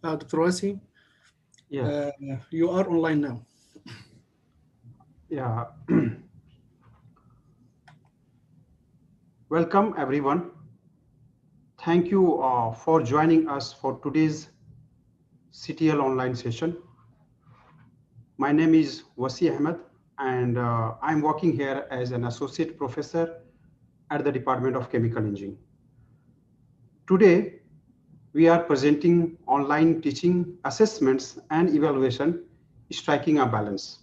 Dr. Wasi, Yeah, you are online now. yeah. Welcome, everyone. Thank you for joining us for today's CTL online session. My name is Wasi Ahmed, and I'm working here as an associate professor at the Department of Chemical Engineering. Today, we are presenting online teaching assessments and evaluation, striking a balance,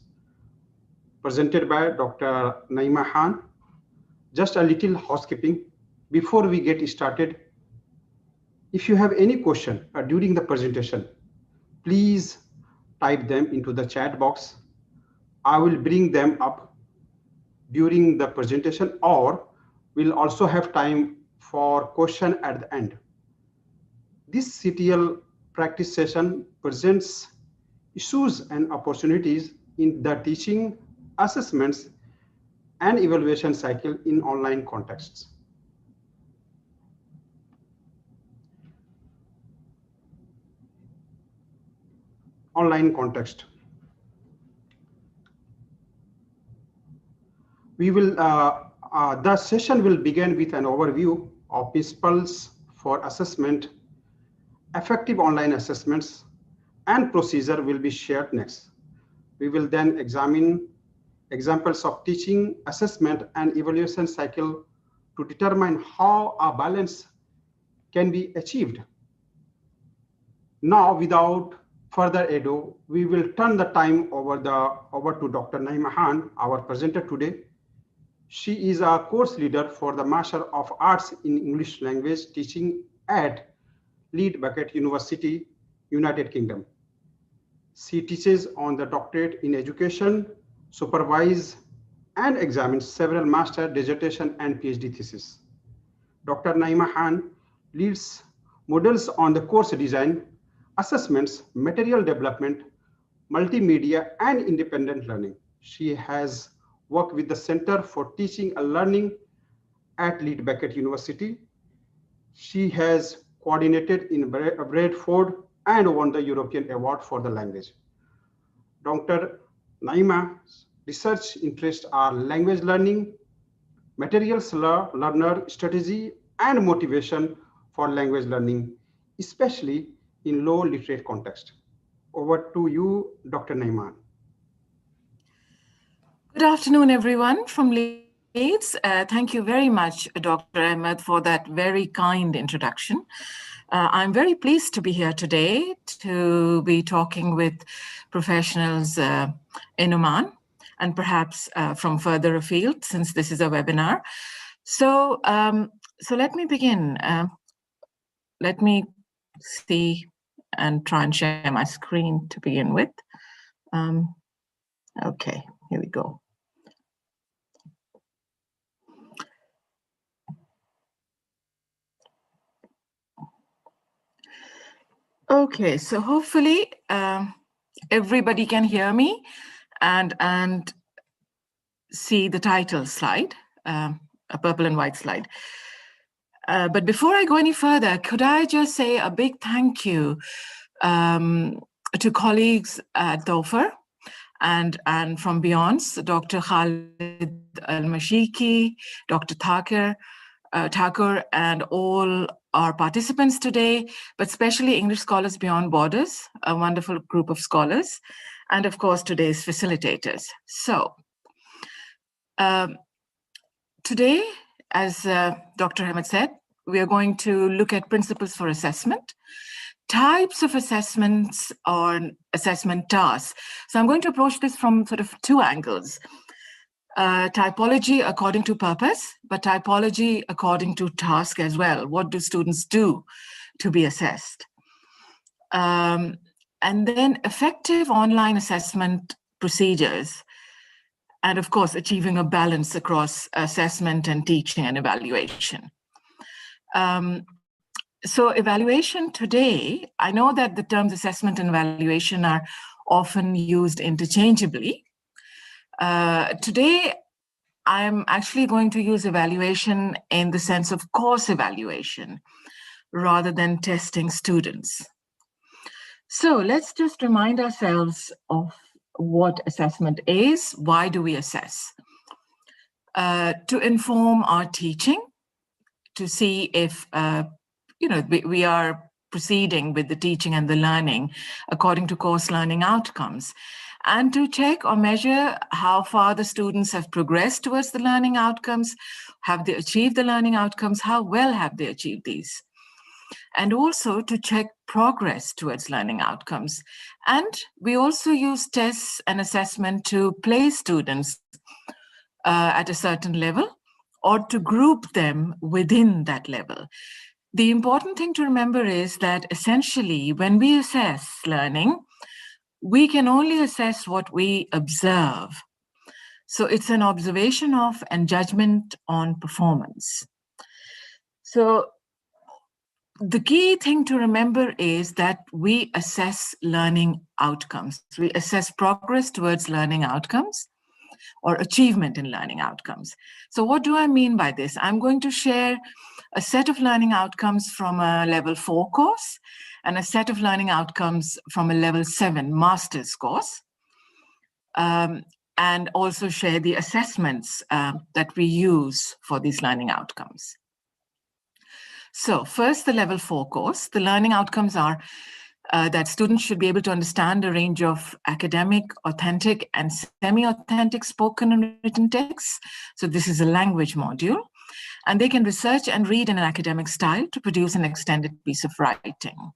presented by Dr. Naima Khan. Just a little housekeeping before we get started. If you have any question during the presentation, please type them into the chat box. I will bring them up during the presentation, or we'll also have time for question at the end. This CTL practice session presents issues and opportunities in the teaching, assessments, and evaluation cycle in online contexts. Online context. The session will begin with an overview of principles for assessment, effective online assessments, and procedure will be shared next. We will then examine examples of teaching, assessment, and evaluation cycle to determine how a balance can be achieved. Now, without further ado, we will turn the time over to Dr. Naima Khan, our presenter today. She is a course leader for the Master of Arts in English Language Teaching at Lead Bucket University, United Kingdom. She teaches on the doctorate in education, supervises and examines several master, dissertation, and PhD theses. Dr. Naima Khan leads models on the course design, assessments, material development, multimedia, and independent learning. She has worked with the Center for Teaching and Learning at Lead Bucket University. She has coordinated in Bradford and won the European Award for the language. Dr. Naima's research interests are language learning, materials learner strategy, and motivation for language learning, especially in low literate context. Over to you, Dr. Naima. Good afternoon, everyone from Leeds. Thank you very much, Dr. Ahmed, for that very kind introduction. I'm very pleased to be here today to be talking with professionals in Oman and perhaps from further afield, since this is a webinar. So let me begin. Let me see and try and share my screen to begin with. Okay, here we go. Okay, so hopefully everybody can hear me and see the title slide, a purple and white slide. But before I go any further, could I just say a big thank you to colleagues at DOFR and from Beyonce, Dr. Khalid Al-Mashiki, Dr. Thakur, and all our participants today, but especially English Scholars Beyond Borders, a wonderful group of scholars, and of course today's facilitators. So today, as Dr. Ahmed said, we are going to look at principles for assessment, types of assessments or assessment tasks. So I'm going to approach this from sort of two angles. Typology according to purpose, but typology according to task as well. What do students do to be assessed? And then effective online assessment procedures, and of course, achieving a balance across assessment and teaching and evaluation. So evaluation today, I know that the terms assessment and evaluation are often used interchangeably. Today, I'm actually going to use evaluation in the sense of course evaluation rather than testing students. So let's just remind ourselves of what assessment is. Why do we assess? To inform our teaching, to see if we are proceeding with the teaching and the learning according to course learning outcomes, and to check or measure how far the students have progressed towards the learning outcomes. Have they achieved the learning outcomes? How well have they achieved these? And also to check progress towards learning outcomes. And we also use tests and assessment to place students at a certain level, or to group them within that level. The important thing to remember is that essentially, when we assess learning, we can only assess what we observe. So it's an observation of and judgment on performance. So the key thing to remember is that we assess learning outcomes. We assess progress towards learning outcomes or achievement in learning outcomes. So what do I mean by this? I'm going to share a set of learning outcomes from a level 4 course and a set of learning outcomes from a level 7 master's course, and also share the assessments that we use for these learning outcomes. So first, the level 4 course. The learning outcomes are that students should be able to understand a range of academic, authentic, and semi-authentic spoken and written texts. So this is a language module. And they can research and read in an academic style to produce an extended piece of writing.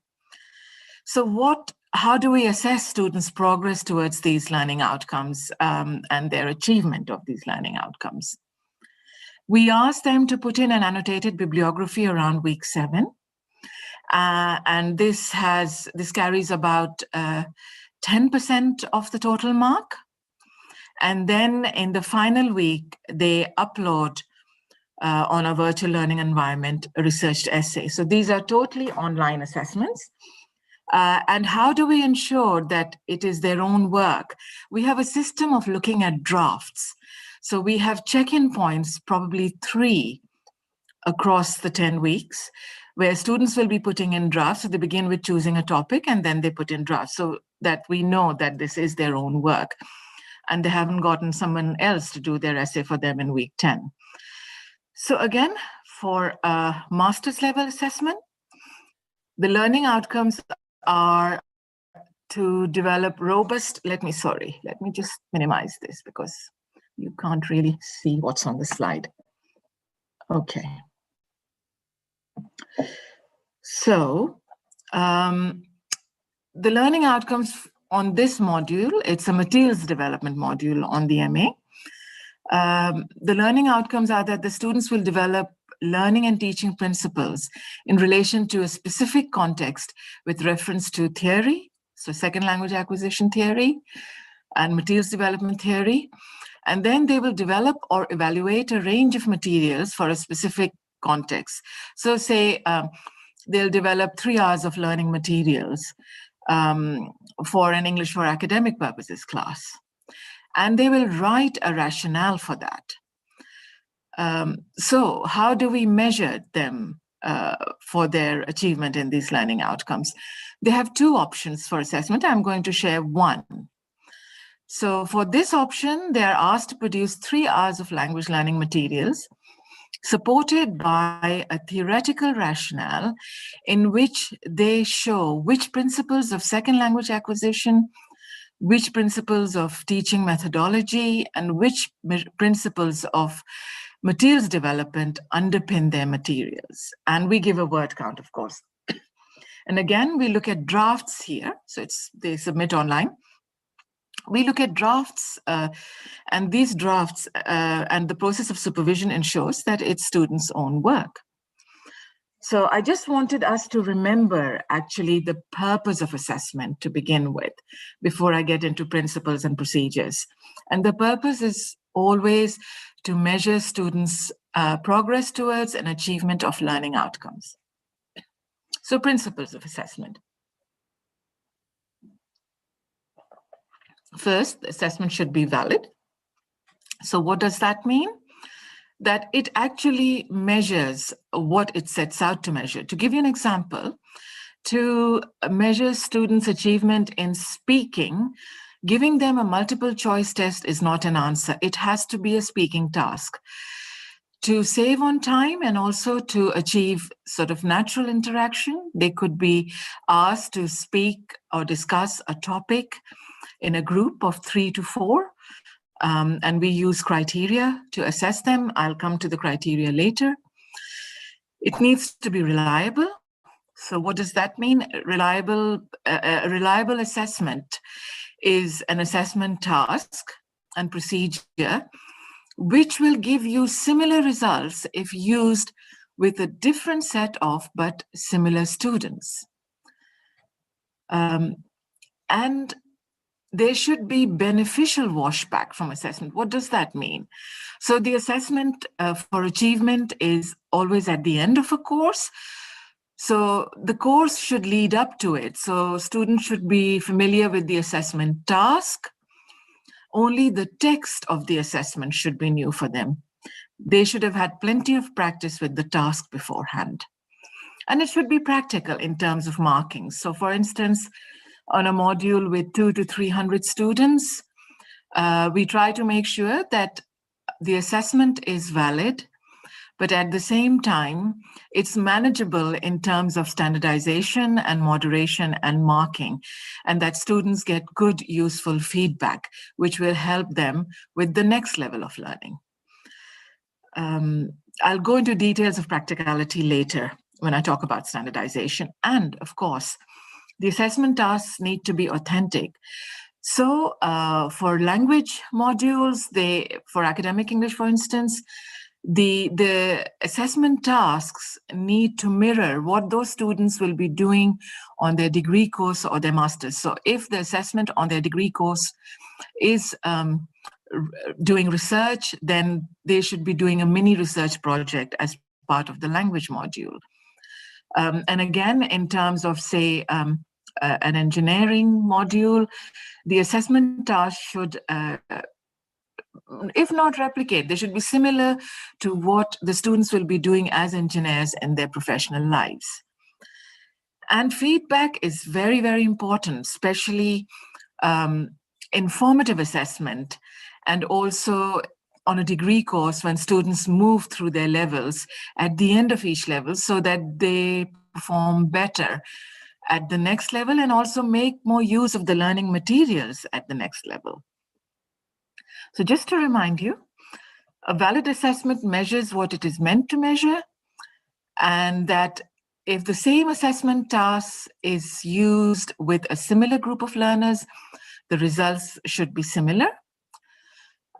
So how do we assess students' progress towards these learning outcomes and their achievement of these learning outcomes? We ask them to put in an annotated bibliography around week 7. And this carries about 10% of the total mark. And then in the final week, they upload on a virtual learning environment a researched essay. So these are totally online assessments. And how do we ensure that it is their own work? We have a system of looking at drafts. So we have check-in points, probably 3 across the 10 weeks, where students will be putting in drafts. So they begin with choosing a topic and then they put in drafts so that we know that this is their own work and they haven't gotten someone else to do their essay for them in week 10. So again, for a master's level assessment, the learning outcomes are to develop robust, let me just minimize this because you can't really see what's on the slide. Okay. So the learning outcomes on this module, it's a materials development module on the MA. The learning outcomes are that the students will develop learning and teaching principles in relation to a specific context with reference to theory, so second language acquisition theory and materials development theory. And then they will develop or evaluate a range of materials for a specific context. So say they'll develop 3 hours of learning materials for an English for academic purposes class. And they will write a rationale for that. So how do we measure them for their achievement in these learning outcomes? They have 2 options for assessment. I'm going to share one. So for this option, they are asked to produce 3 hours of language learning materials supported by a theoretical rationale in which they show which principles of second language acquisition, which principles of teaching methodology, and which principles of materials development underpin their materials. And we give a word count, of course. And again, we look at drafts here. So they submit online. We look at drafts, and these drafts and the process of supervision ensures that it's students' own work. So I just wanted us to remember actually the purpose of assessment to begin with, before I get into principles and procedures. And the purpose is always to measure students' progress towards an achievement of learning outcomes. So principles of assessment. First, the assessment should be valid. So what does that mean? That it actually measures what it sets out to measure. To give you an example, to measure students' achievement in speaking, giving them a multiple choice test is not an answer. It has to be a speaking task. To save on time and also to achieve sort of natural interaction, they could be asked to speak or discuss a topic in a group of 3 to 4. And we use criteria to assess them. I'll come to the criteria later. It needs to be reliable. So what does that mean? Reliable assessment is an assessment task and procedure which will give you similar results if used with a different set of but similar students. And there should be beneficial washback from assessment. What does that mean? So the assessment for achievement is always at the end of a course. So the course should lead up to it. So students should be familiar with the assessment task. Only the text of the assessment should be new for them. They should have had plenty of practice with the task beforehand. And it should be practical in terms of marking. So for instance, on a module with 200 to 300 students, we try to make sure that the assessment is valid, but at the same time, it's manageable in terms of standardization and moderation and marking, and that students get good, useful feedback, which will help them with the next level of learning. I'll go into details of practicality later when I talk about standardization. And of course, the assessment tasks need to be authentic. So for language modules, for academic English, for instance, the assessment tasks need to mirror what those students will be doing on their degree course or their master's. So if the assessment on their degree course is doing research, then they should be doing a mini research project as part of the language module. And again, in terms of, say, an engineering module, the assessment task should, if not replicate, they should be similar to what the students will be doing as engineers in their professional lives. And feedback is very, very important, especially informative assessment, and also on a degree course when students move through their levels at the end of each level so that they perform better at the next level and also make more use of the learning materials at the next level. So just to remind you, a valid assessment measures what it is meant to measure, and that if the same assessment task is used with a similar group of learners, the results should be similar.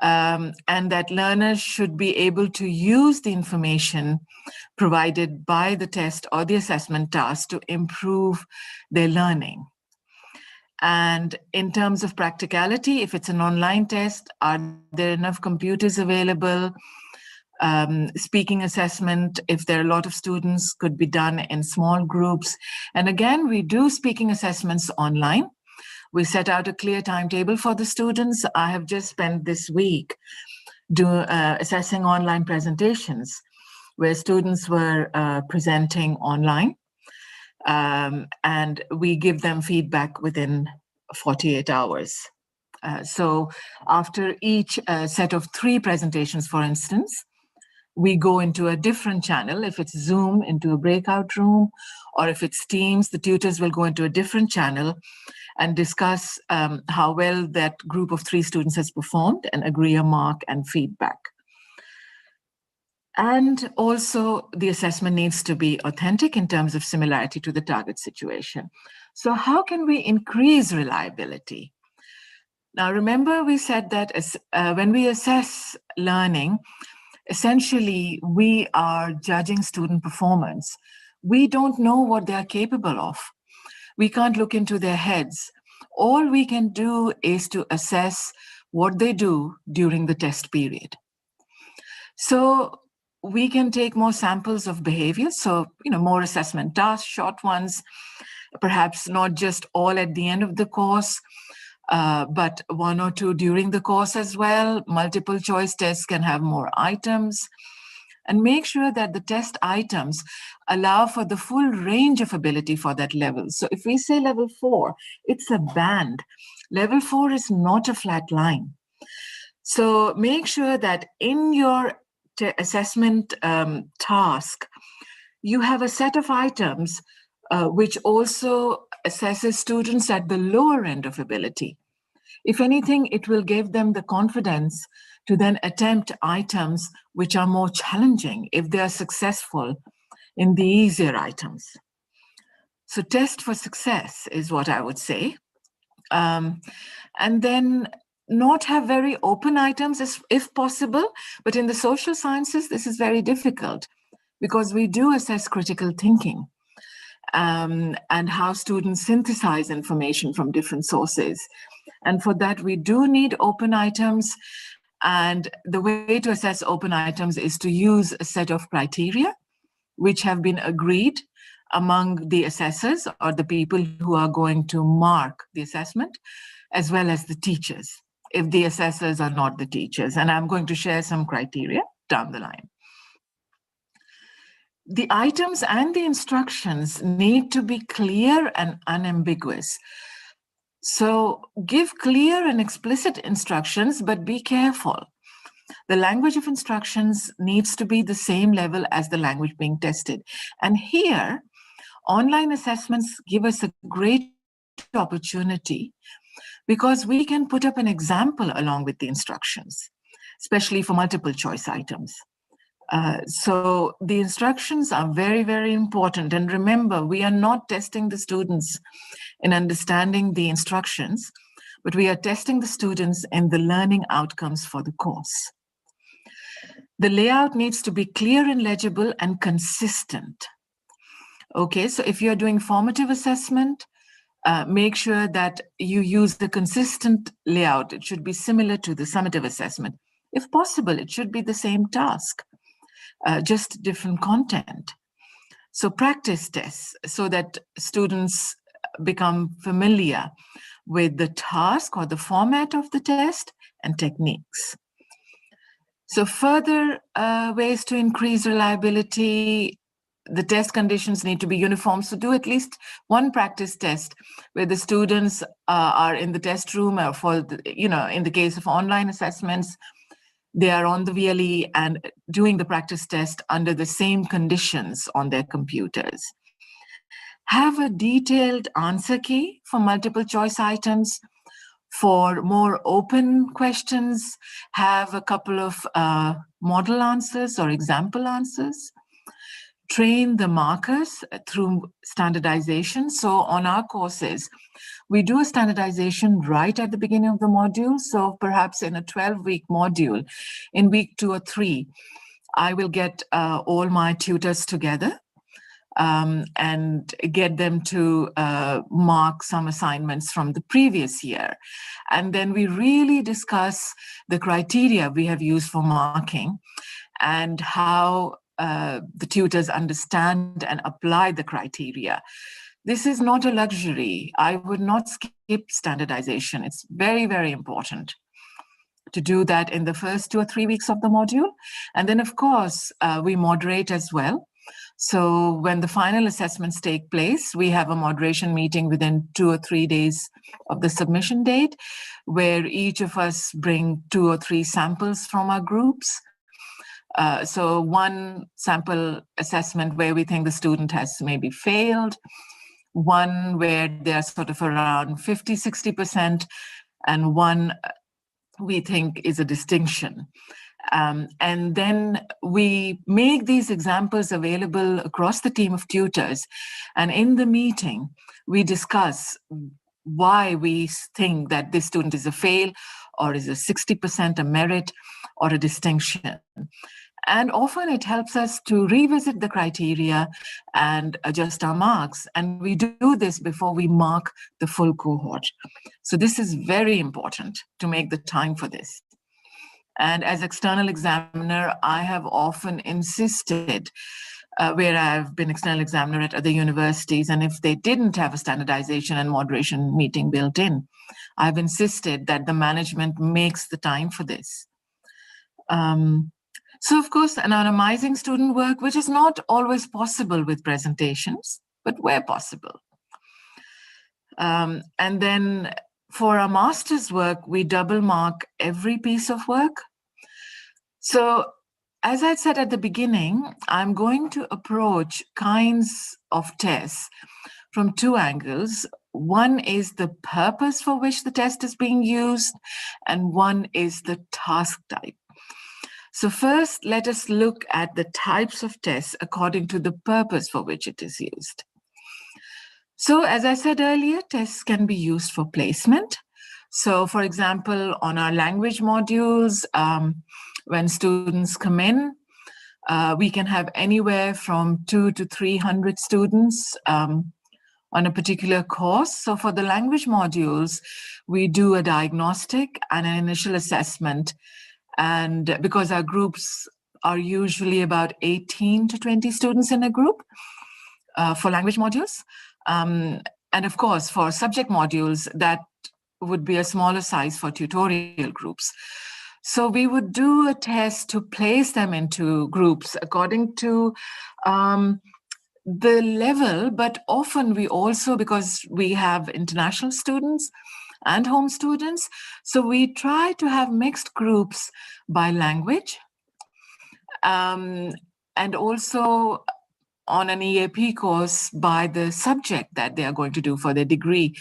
And that learners should be able to use the information provided by the test or the assessment task to improve their learning. And in terms of practicality, if it's an online test, are there enough computers available? Speaking assessment, if there are a lot of students, could be done in small groups. And again, we do speaking assessments online. We set out a clear timetable for the students. I have just spent this week assessing online presentations where students were presenting online. And we give them feedback within 48 hours. So after each set of 3 presentations, for instance, we go into a different channel. If it's Zoom, into a breakout room, or if it's Teams, the tutors will go into a different channel and discuss how well that group of 3 students has performed and agree a mark and feedback. And also the assessment needs to be authentic in terms of similarity to the target situation. So how can we increase reliability? Now, remember we said that when we assess learning, essentially we are judging student performance. We don't know what they are capable of. We can't look into their heads. All we can do is to assess what they do during the test period. So we can take more samples of behavior. So, more assessment tasks, short ones, perhaps not just all at the end of the course, but 1 or 2 during the course as well. Multiple choice tests can have more items. and make sure that the test items allow for the full range of ability for that level. So if we say level 4, it's a band. Level 4 is not a flat line. So make sure that in your assessment task, you have a set of items which also assesses students at the lower end of ability. If anything, it will give them the confidence to then attempt items which are more challenging if they are successful in the easier items. So test for success is what I would say. And then not have very open items if possible, but in the social sciences, this is very difficult because we do assess critical thinking and how students synthesize information from different sources. And for that, we do need open items. And the way to assess open items is to use a set of criteria which have been agreed among the assessors or the people who are going to mark the assessment, as well as the teachers, if the assessors are not the teachers. And I'm going to share some criteria down the line. The items and the instructions need to be clear and unambiguous. So give clear and explicit instructions, but be careful. The language of instructions needs to be the same level as the language being tested. And here, online assessments give us a great opportunity because we can put up an example along with the instructions, especially for multiple choice items. So the instructions are very, very important. And remember, we are not testing the students in understanding the instructions, but we are testing the students in the learning outcomes for the course. The layout needs to be clear and legible and consistent. Okay, so if you're doing formative assessment, make sure that you use the consistent layout. It should be similar to the summative assessment. If possible, it should be the same task, just different content. So practice tests so that students become familiar with the task or the format of the test and techniques. So further ways to increase reliability, the test conditions need to be uniform. So do at least one practice test where the students are in the test room, or for the, in the case of online assessments, they are on the VLE and doing the practice test under the same conditions on their computers. Have a detailed answer key for multiple choice items. For more open questions, have a couple of model answers or example answers. Train the markers through standardization. So on our courses, we do a standardization right at the beginning of the module. So perhaps in a 12-week module, in week 2 or 3, I will get all my tutors together and get them to mark some assignments from the previous year. And then we really discuss the criteria we have used for marking and how the tutors understand and apply the criteria. This is not a luxury. I would not skip standardization. It's very, very important to do that in the first 2 or 3 weeks of the module. And then, of course, we moderate as well. So when the final assessments take place, we have a moderation meeting within 2 or 3 days of the submission date, where each of us bring 2 or 3 samples from our groups. So one sample assessment where we think the student has maybe failed, one where they're sort of around 50, 60%, and one we think is a distinction. And then we make these examples available across the team of tutors. And in the meeting, we discuss why we think that this student is a fail, or is a 60% a merit, or a distinction. And often it helps us to revisit the criteria and adjust our marks. And we do this before we mark the full cohort. So this is very important to make the time for this. And as external examiner, I have often insisted, where I've been external examiner at other universities, and if they didn't have a standardization and moderation meeting built in, I've insisted that the management makes the time for this. So of course, anonymizing student work, which is not always possible with presentations, but where possible. And then for our master's work, we double mark every piece of work. So as I said at the beginning, I'm going to approach kinds of tests from two angles. One is the purpose for which the test is being used, and one is the task type. So first, let us look at the types of tests according to the purpose for which it is used. So as I said earlier, tests can be used for placement. So for example, on our language modules, when students come in, we can have anywhere from 200 to 300 students on a particular course. So for the language modules, we do a diagnostic and an initial assessment. And because our groups are usually about 18 to 20 students in a group for language modules. And of course, for subject modules, that would be a smaller size for tutorial groups. So we would do a test to place them into groups according to the level, but often we also, because we have international students and home students, so we try to have mixed groups by language, and also on an EAP course by the subject that they are going to do for their degree.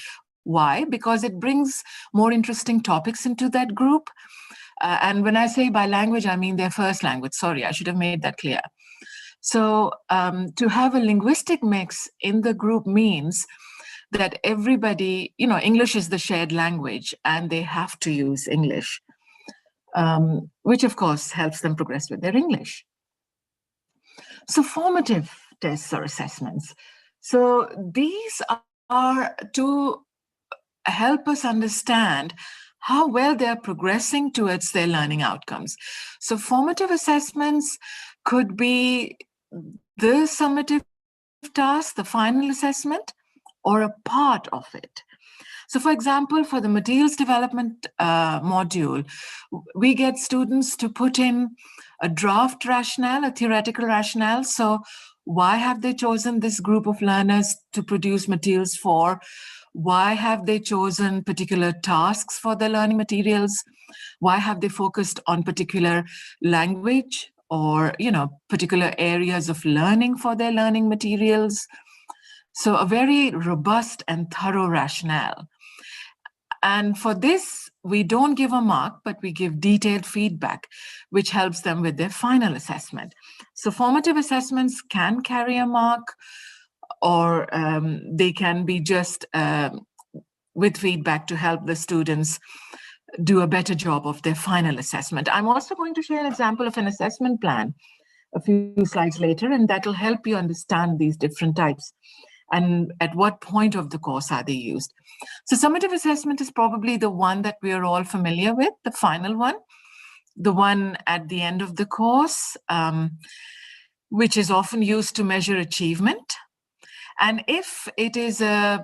Why? Because it brings more interesting topics into that group. And when I say by language, I mean their first language. Sorry, I should have made that clear. So to have a linguistic mix in the group means that everybody, English is the shared language and they have to use English, which of course helps them progress with their English. So formative tests or assessments. So these are to help us understand how well they're progressing towards their learning outcomes. So formative assessments could be the summative task, the final assessment, or a part of it. So for example, for the materials development module, we get students to put in a draft rationale, a theoretical rationale. So why have they chosen this group of learners to produce materials for? Why have they chosen particular tasks for their learning materials? Why have they focused on particular language or, particular areas of learning for their learning materials? So a very robust and thorough rationale. And for this, we don't give a mark, but we give detailed feedback, which helps them with their final assessment. So formative assessments can carry a mark, or they can be just with feedback to help the students do a better job of their final assessment. I'm also going to share an example of an assessment plan a few slides later, and that will help you understand these different types and at what point of the course are they used. So summative assessment is probably the one that we are all familiar with, the final one, the one at the end of the course, which is often used to measure achievement. And if it is an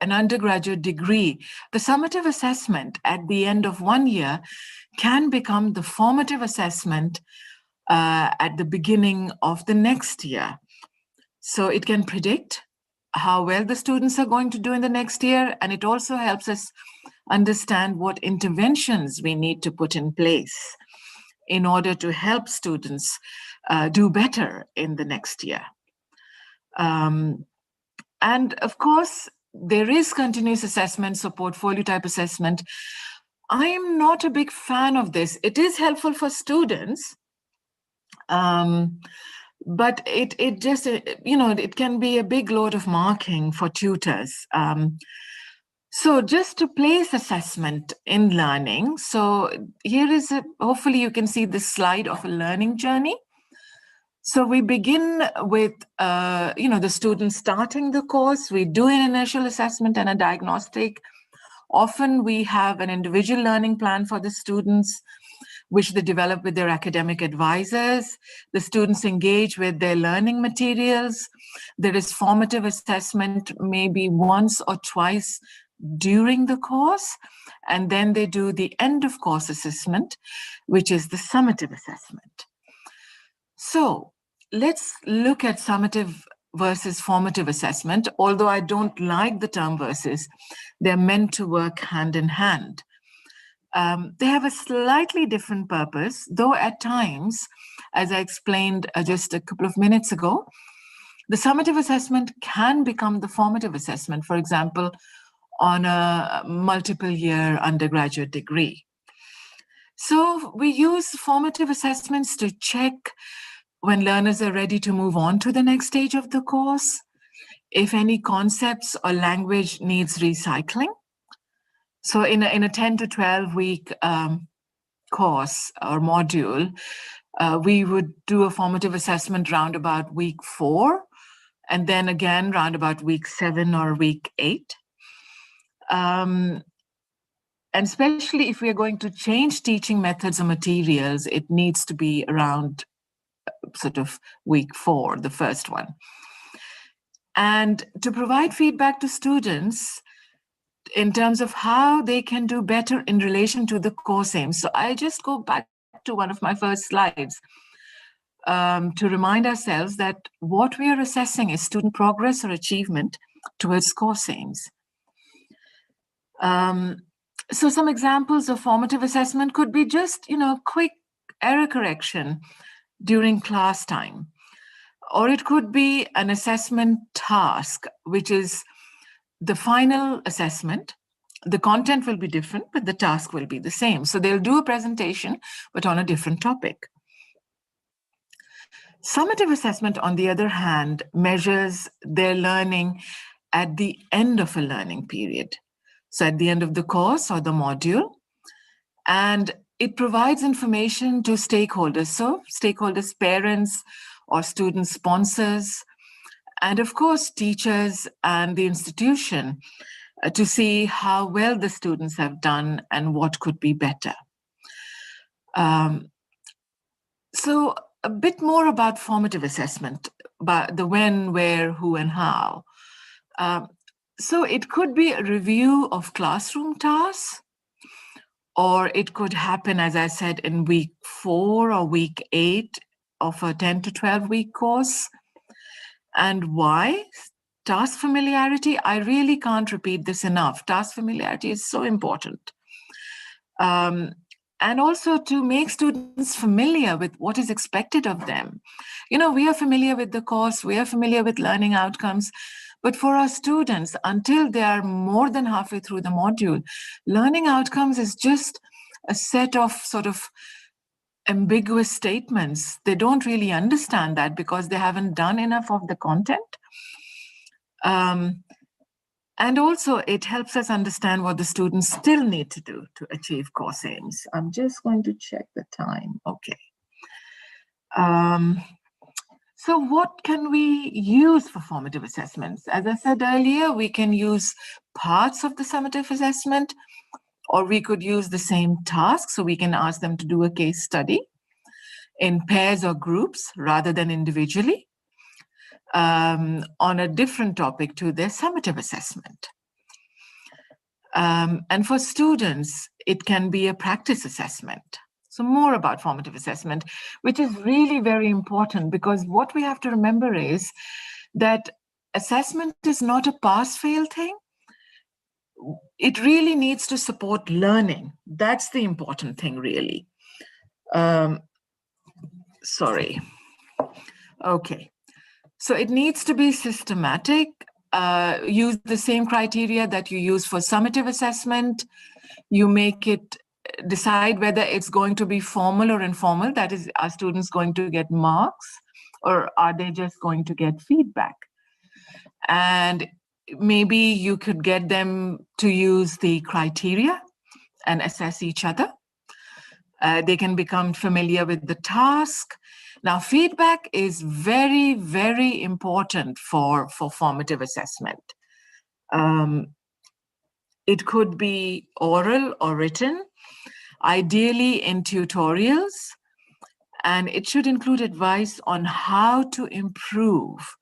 undergraduate degree, the summative assessment at the end of 1 year can become the formative assessment at the beginning of the next year. So it can predict how well the students are going to do in the next year, and it also helps us understand what interventions we need to put in place in order to help students do better in the next year. And of course, there is continuous assessment, so portfolio type assessment. I am not a big fan of this. It is helpful for students, but it just, it can be a big load of marking for tutors. So just to place assessment in learning. So here is, hopefully you can see this slide of a learning journey. So we begin with, the student starting the course. We do an initial assessment and a diagnostic. Often we have an individual learning plan for the students, which they develop with their academic advisors. The students engage with their learning materials. There is formative assessment maybe once or twice during the course, and then they do the end of course assessment, which is the summative assessment. So let's look at summative versus formative assessment. Although I don't like the term versus, they're meant to work hand in hand. They have a slightly different purpose, though at times, as I explained just a couple of minutes ago, the summative assessment can become the formative assessment, for example, on a multiple year undergraduate degree. So we use formative assessments to check when learners are ready to move on to the next stage of the course, if any concepts or language needs recycling. So in a 10 to 12 week course or module, we would do a formative assessment round about week 4, and then again round about week 7 or week 8. And especially if we are going to change teaching methods or materials, it needs to be around sort of week 4, the first one. And to provide feedback to students in terms of how they can do better in relation to the course aims. So I just go back to one of my first slides to remind ourselves that what we are assessing is student progress or achievement towards course aims. So some examples of formative assessment could be just, quick error correction during class time. Or it could be an assessment task, which is the final assessment. The content will be different, but the task will be the same. So they'll do a presentation, but on a different topic. Summative assessment, on the other hand, measures their learning at the end of a learning period. So at the end of the course or the module, and it provides information to stakeholders. So stakeholders, parents or student sponsors, and of course, teachers and the institution to see how well the students have done and what could be better. So a bit more about formative assessment, about the when, where, who, and how. So it could be a review of classroom tasks, or it could happen, as I said, in week 4 or week 8 of a 10 to 12 week course. And why? Task familiarity. I really can't repeat this enough. Task familiarity is so important. And also to make students familiar with what is expected of them. We are familiar with the course, we are familiar with learning outcomes, but for our students, until they are more than halfway through the module, learning outcomes is just a set of sort of ambiguous statements. They don't really understand that because they haven't done enough of the content. And also it helps us understand what the students still need to do to achieve course aims. I'm just going to check the time. Okay. So what can we use for formative assessments? As I said earlier, we can use parts of the summative assessment, or we could use the same task. So we can ask them to do a case study in pairs or groups rather than individually on a different topic to their summative assessment. And for students, it can be a practice assessment. So more about formative assessment, which is really very important, because what we have to remember is that assessment is not a pass-fail thing. It really needs to support learning. That's the important thing, really. Sorry. Okay. So it needs to be systematic, use the same criteria that you use for summative assessment. You make it, decide whether it's going to be formal or informal. That is, are students going to get marks, or are they just going to get feedback? And maybe you could get them to use the criteria and assess each other. They can become familiar with the task. Now, feedback is very, very important for formative assessment. It could be oral or written, ideally in tutorials, and it should include advice on how to improve.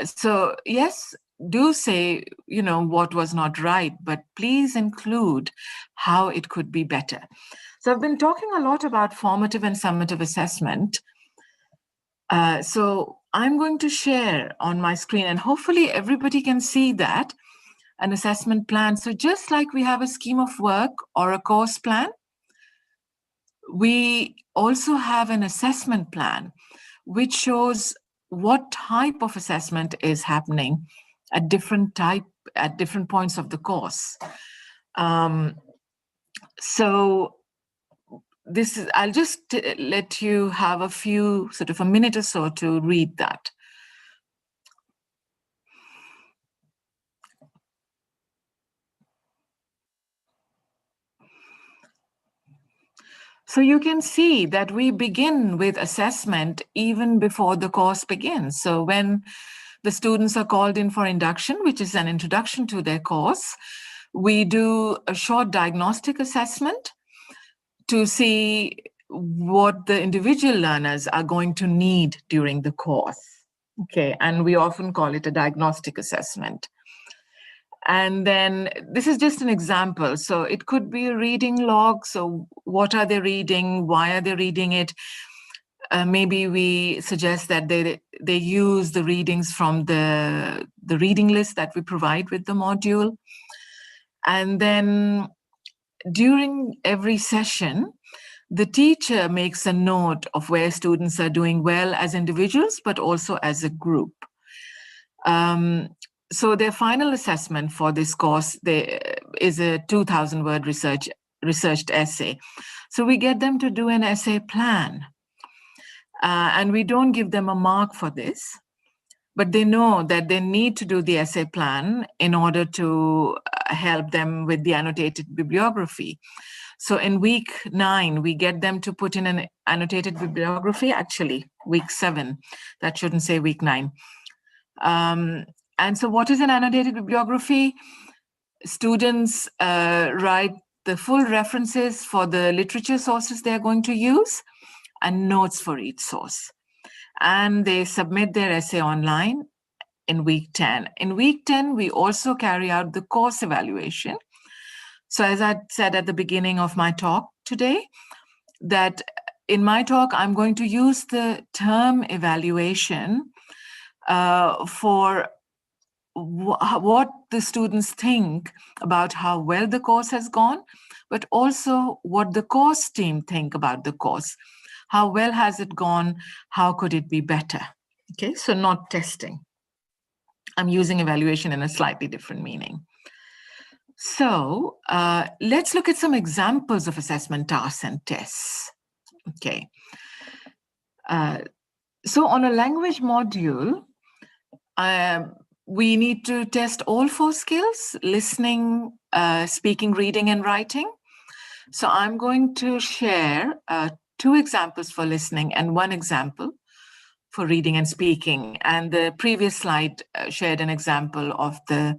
So yes, do say, what was not right, but please include how it could be better. So I've been talking a lot about formative and summative assessment. So I'm going to share on my screen, and hopefully everybody can see that, an assessment plan. So just like we have a scheme of work or a course plan, we also have an assessment plan, which shows what type of assessment is happening at different points of the course. So this is, I'll just let you have a few, sort of a minute or so to read that. So you can see that we begin with assessment even before the course begins. So when the students are called in for induction, which is an introduction to their course, we do a short diagnostic assessment to see what the individual learners are going to need during the course. Okay, and we often call it a diagnostic assessment. And then this is just an example. So it could be a reading log. So what are they reading? Why are they reading it? Maybe we suggest that they use the readings from the reading list that we provide with the module. And then during every session, the teacher makes a note of where students are doing well as individuals, but also as a group. So their final assessment for this course is a 2,000-word researched essay. So we get them to do an essay plan. And we don't give them a mark for this, but they know that they need to do the essay plan in order to help them with the annotated bibliography. So in week 9, we get them to put in an annotated bibliography, actually week 7, that shouldn't say week 9. And so what is an annotated bibliography? Students write the full references for the literature sources they're going to use and notes for each source. And they submit their essay online in week 10. In week 10, we also carry out the course evaluation. So as I said at the beginning of my talk today, that in my talk, I'm going to use the term evaluation for what the students think about how well the course has gone, but also what the course team think about the course. How well has it gone? How could it be better? Okay, so not testing. I'm using evaluation in a slightly different meaning. So let's look at some examples of assessment tasks and tests. Okay. So on a language module, we need to test all 4 skills: listening, speaking, reading, and writing. So I'm going to share 2 examples for listening and 1 example for reading and speaking. And the previous slide shared an example of the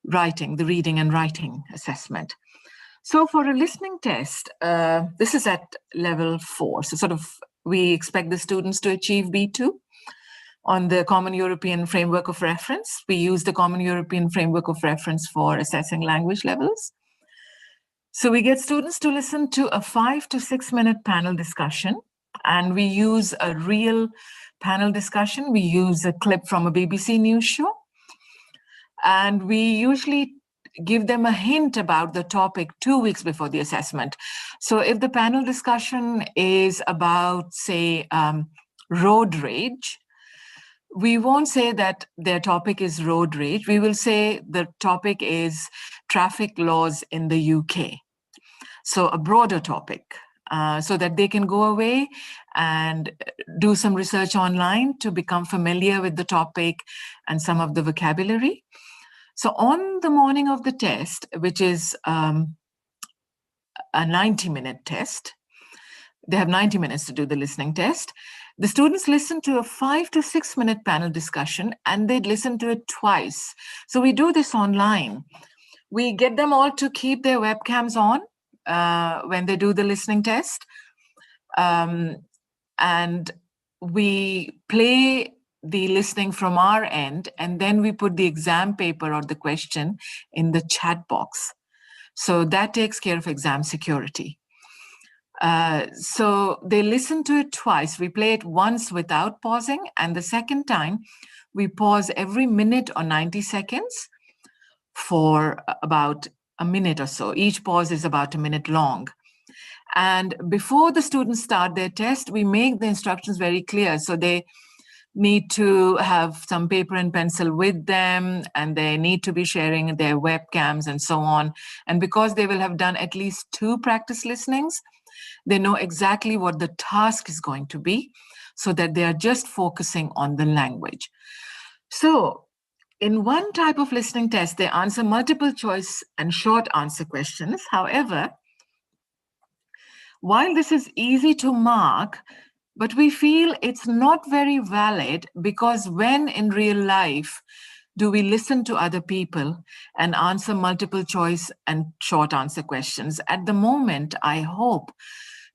writing, the reading and writing assessment. So for a listening test, this is at level 4. So sort of we expect the students to achieve B2 on the Common European Framework of Reference. We use the Common European Framework of Reference for assessing language levels. So we get students to listen to a 5 to 6 minute panel discussion, and we use a real panel discussion. We use a clip from a BBC News show, and we usually give them a hint about the topic 2 weeks before the assessment. So if the panel discussion is about, say, road rage, we won't say that their topic is road rage. We will say the topic is traffic laws in the UK. So a broader topic, so that they can go away and do some research online to become familiar with the topic and some of the vocabulary. So on the morning of the test, which is a 90-minute test, they have 90 minutes to do the listening test. The students listen to a 5 to 6 minute panel discussion, and they'd listen to it twice. So we do this online. We get them all to keep their webcams on when they do the listening test. And we play the listening from our end, and then we put the exam paper or the question in the chat box. So that takes care of exam security. So they listen to it twice. We play it once without pausing, and the second time we pause every minute or 90 seconds for about a minute or so. Each pause is about a minute long. And before the students start their test, we make the instructions very clear. So they need to have some paper and pencil with them, and they need to be sharing their webcams and so on. And because they will have done at least 2 practice listenings, they know exactly what the task is going to be, so that they are just focusing on the language. So in one type of listening test, they answer multiple choice and short answer questions. However, while this is easy to mark, but we feel it's not very valid, because when in real life do we listen to other people and answer multiple choice and short answer questions? At the moment, I hope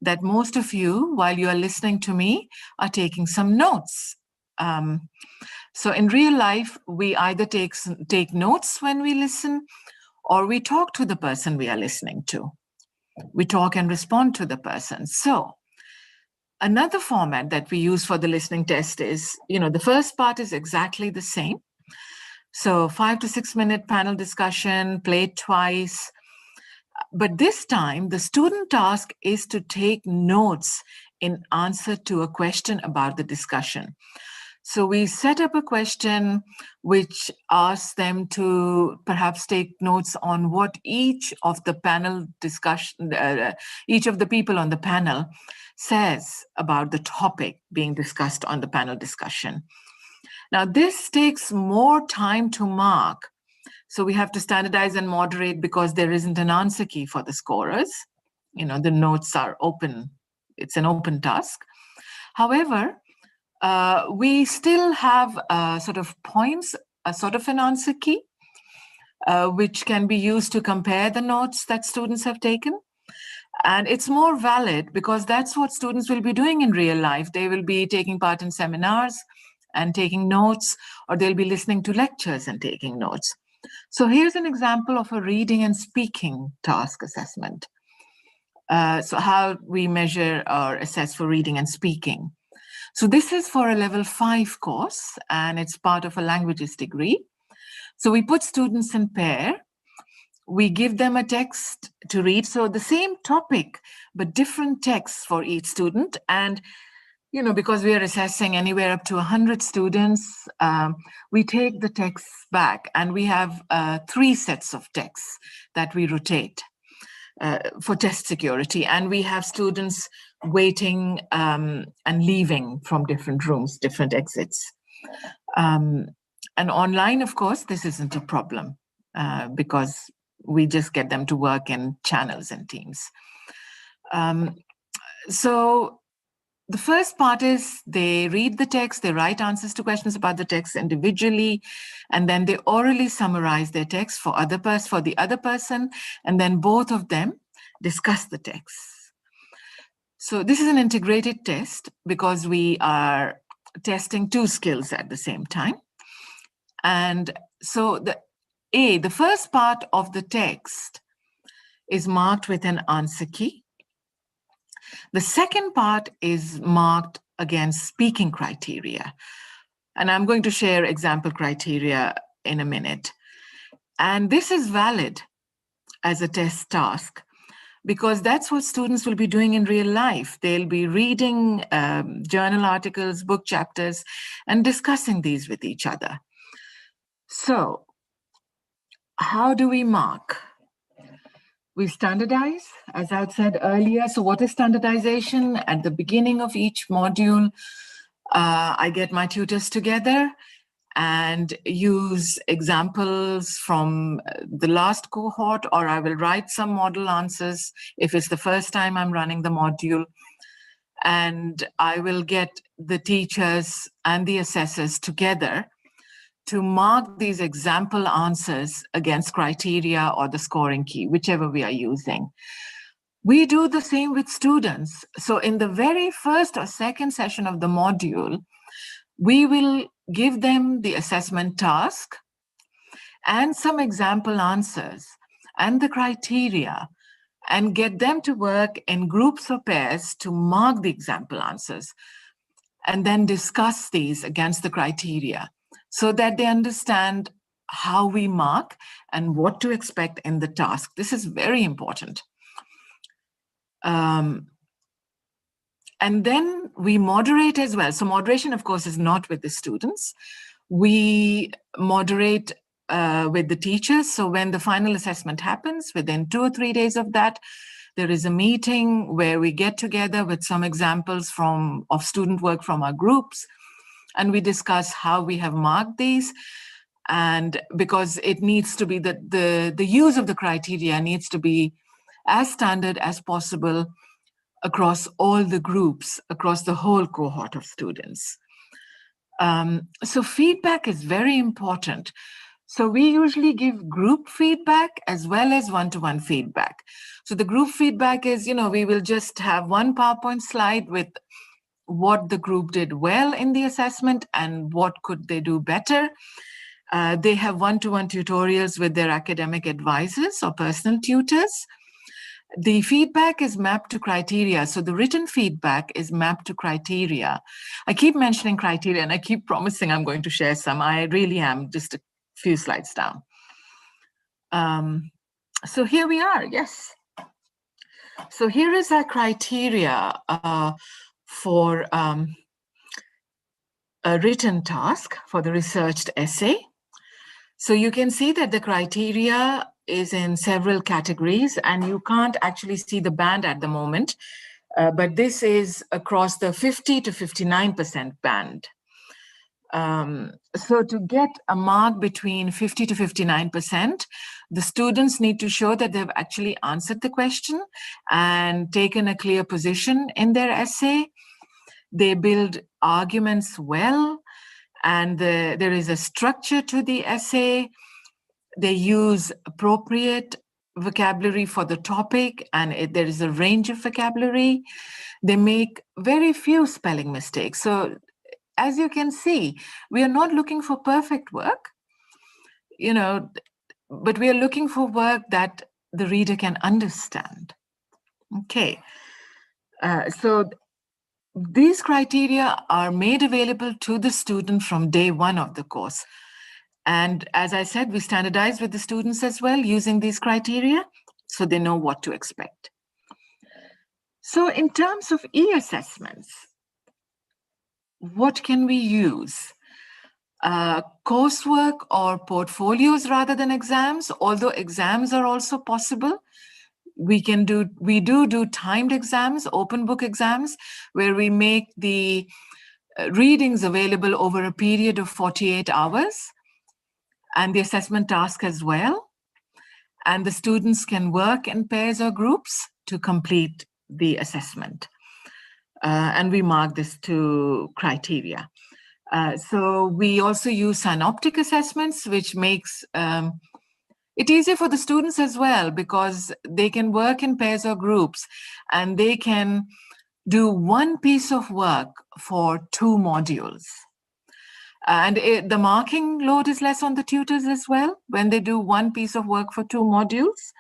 that most of you, while you are listening to me, are taking some notes. So in real life, we either take notes when we listen, or we talk to the person we are listening to. We talk and respond to the person. So another format that we use for the listening test is, the first part is exactly the same. So 5 to 6 minute panel discussion, played twice. But this time, the student task is to take notes in answer to a question about the discussion. So we set up a question which asks them to perhaps take notes on what each of the panel discussion, each of the people on the panel says about the topic being discussed on the panel discussion. Now, this takes more time to mark. So we have to standardize and moderate, because there isn't an answer key for the scorers. The notes are open. It's an open task. However, we still have sort of points, a sort of an answer key, which can be used to compare the notes that students have taken. And it's more valid because that's what students will be doing in real life. They will be taking part in seminars and taking notes, or they'll be listening to lectures and taking notes. So here's an example of a reading and speaking task assessment. So how we measure or assess for reading and speaking. So this is for a level 5 course, and it's part of a languages degree. So we put students in pair. We give them a text to read. So the same topic, but different texts for each student. And, because we are assessing anywhere up to 100 students, we take the texts back, and we have 3 sets of texts that we rotate for test security. And we have students waiting and leaving from different rooms, different exits. And online, of course, this isn't a problem because we just get them to work in channels and teams. So the first part is they read the text, they write answers to questions about the text individually, and then they orally summarize their text for the other person, and then both of them discuss the text. So this is an integrated test because we are testing 2 skills at the same time. And so the first part of the text is marked with an answer key. The second part is marked against speaking criteria. And I'm going to share example criteria in a minute. And this is valid as a test task because that's what students will be doing in real life. They'll be reading journal articles, book chapters, and discussing these with each other. So how do we mark? We standardize, as I said earlier. So what is standardization? At the beginning of each module, I get my tutors together and use examples from the last cohort, or I will write some model answers if it's the first time I'm running the module. And I will get the teachers and the assessors together to mark these example answers against criteria or the scoring key, whichever we are using. We do the same with students. So in the very first or second session of the module, we will give them the assessment task and some example answers and the criteria and get them to work in groups or pairs to mark the example answers, and then discuss these against the criteria so that they understand how we mark and what to expect in the task. This is very important. And then we moderate as well. So moderation, of course, is not with the students. We moderate with the teachers. So when the final assessment happens, within 2 or 3 days of that, there is a meeting where we get together with some examples of student work from our groups, and we discuss how we have marked these. And because it needs to be the use of the criteria needs to be as standard as possible across all the groups, across the whole cohort of students. So feedback is very important. So we usually give group feedback as well as one-to-one feedback. So the group feedback is, we will just have one PowerPoint slide with what the group did well in the assessment and what could they do better. They have one-to-one tutorials with their academic advisors or personal tutors. The feedback is mapped to criteria. So the written feedback is mapped to criteria. I keep mentioning criteria and I keep promising I'm going to share some. I really am, just a few slides down. So here we are, yes. So here is our criteria for a written task for the researched essay. So you can see that the criteria is in several categories, and you can't actually see the band at the moment, but this is across the 50 to 59% band. So to get a mark between 50 to 59%, the students need to show that they've actually answered the question and taken a clear position in their essay. They build arguments well, and there is a structure to the essay. They use appropriate vocabulary for the topic, and there is a range of vocabulary. They make very few spelling mistakes. So as you can see, we are not looking for perfect work, but we are looking for work that the reader can understand. Okay, so these criteria are made available to the student from day one of the course. And as I said, we standardize with the students as well using these criteria so they know what to expect. So in terms of e-assessments, what can we use? Coursework or portfolios rather than exams, although exams are also possible. We do timed exams, open book exams, where we make the readings available over a period of 48 hours and the assessment task as well. And the students can work in pairs or groups to complete the assessment. And we mark this to criteria. So we also use synoptic assessments, which makes it easier for the students as well, because they can work in pairs or groups and they can do one piece of work for 2 modules. And the marking load is less on the tutors as well when they do one piece of work for 2 modules.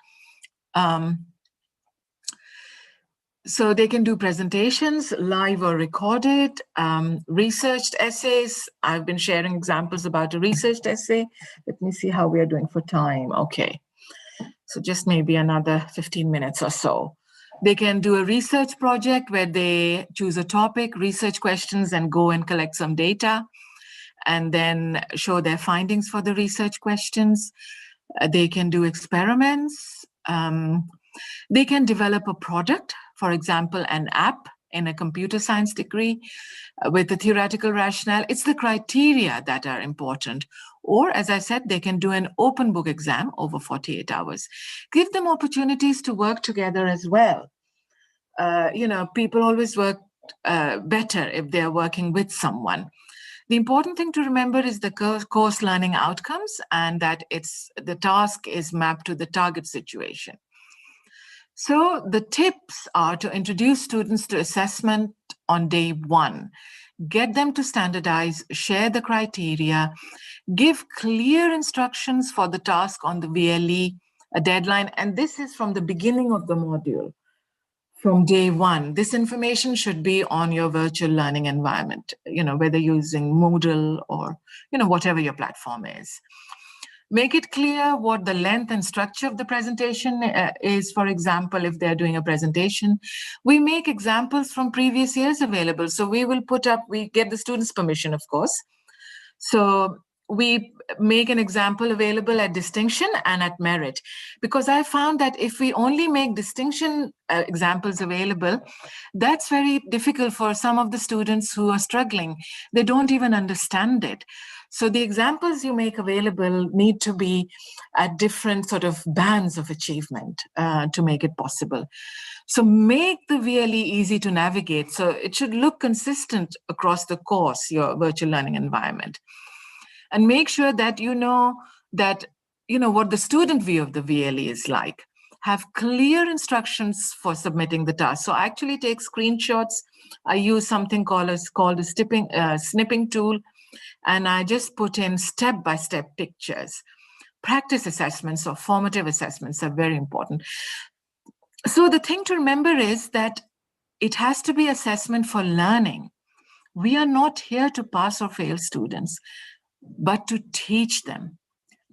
So they can do presentations, live or recorded, researched essays. I've been sharing examples about a researched essay. Let me see how we are doing for time. Okay, so just maybe another 15 minutes or so. They can do a research project where they choose a topic, research questions, and go and collect some data, and then show their findings for the research questions. They can do experiments. They can develop a product, for example, an app in a computer science degree with a theoretical rationale. It's the criteria that are important. Or, as I said, they can do an open book exam over 48 hours. Give them opportunities to work together as well. People always work better if they're working with someone. The important thing to remember is the course learning outcomes, and that the task is mapped to the target situation. So the tips are to introduce students to assessment on day 1, get them to standardize, share the criteria, give clear instructions for the task on the VLE a deadline. And this is from the beginning of the module, from day one. This information should be on your virtual learning environment, whether using Moodle or, whatever your platform is. Make it clear what the length and structure of the presentation is. For example, if they're doing a presentation, we make examples from previous years available. So we get the students' permission, of course. So we make an example available at distinction and at merit, because I found that if we only make distinction examples available, that's very difficult for some of the students who are struggling. They don't even understand it. So the examples you make available need to be at different sort of bands of achievement to make it possible. So make the VLE easy to navigate. So it should look consistent across the course, your virtual learning environment. And make sure that what the student view of the VLE is like. Have clear instructions for submitting the task. So I actually take screenshots. I use something called a snipping tool. And I just put in step-by-step pictures. Practice assessments or formative assessments are very important. So the thing to remember is that it has to be assessment for learning. We are not here to pass or fail students, but to teach them,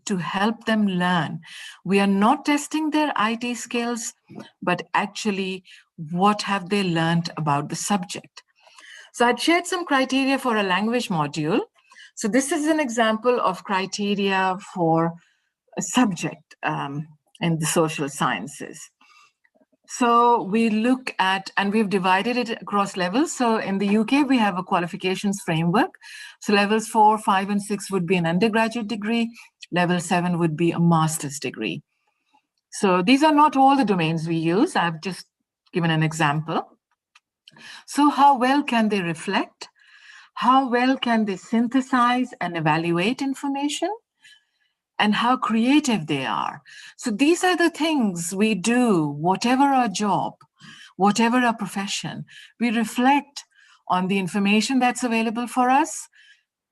to help them learn. We are not testing their IT skills, but actually what have they learned about the subject. So I'd shared some criteria for a language module. So this is an example of criteria for a subject in the social sciences. So we look at, and we've divided it across levels. So in the UK, we have a qualifications framework. So levels 4, 5, and 6 would be an undergraduate degree. Level 7 would be a master's degree. So these are not all the domains we use. I've just given an example. So how well can they reflect? How well can they synthesize and evaluate information? And how creative they are. So these are the things we do, whatever our job, whatever our profession. We reflect on the information that's available for us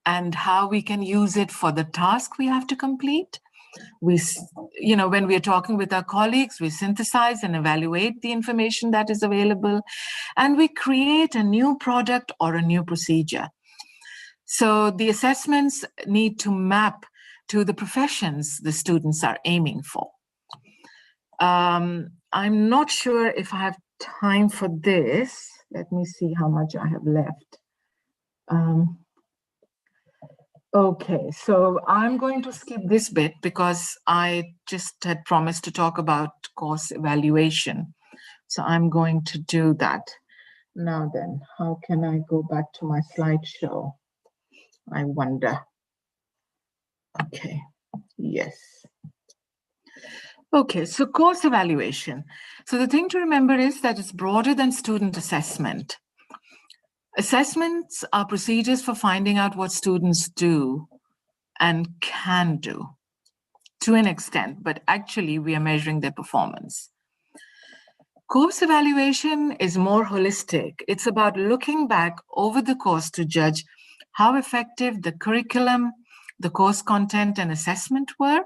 and how we can use it for the task we have to complete. We, when we're talking with our colleagues, we synthesize and evaluate the information that is available, and we create a new product or a new procedure. So the assessments need to map to the professions the students are aiming for. I'm not sure if I have time for this. Let me see how much I have left. Okay, so I'm going to skip this bit because I just had promised to talk about course evaluation. So I'm going to do that. Now then, how can I go back to my slideshow? I wonder. Okay, yes. Okay, so course evaluation. So the thing to remember is that it's broader than student assessment. Assessments are procedures for finding out what students do and can do to an extent, but actually we are measuring their performance. Course evaluation is more holistic. It's about looking back over the course to judge how effective the curriculum, the course content and assessment were,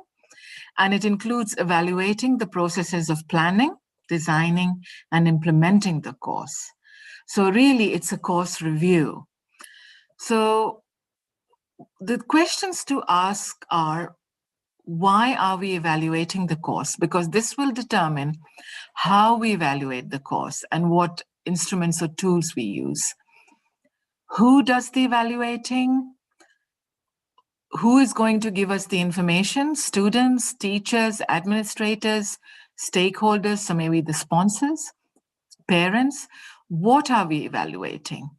and it includes evaluating the processes of planning, designing, and implementing the course. So really, it's a course review. So the questions to ask are, why are we evaluating the course? Because this will determine how we evaluate the course and what instruments or tools we use. Who does the evaluating? Who is going to give us the information? Students, teachers, administrators, stakeholders, so maybe the sponsors, parents. What are we evaluating?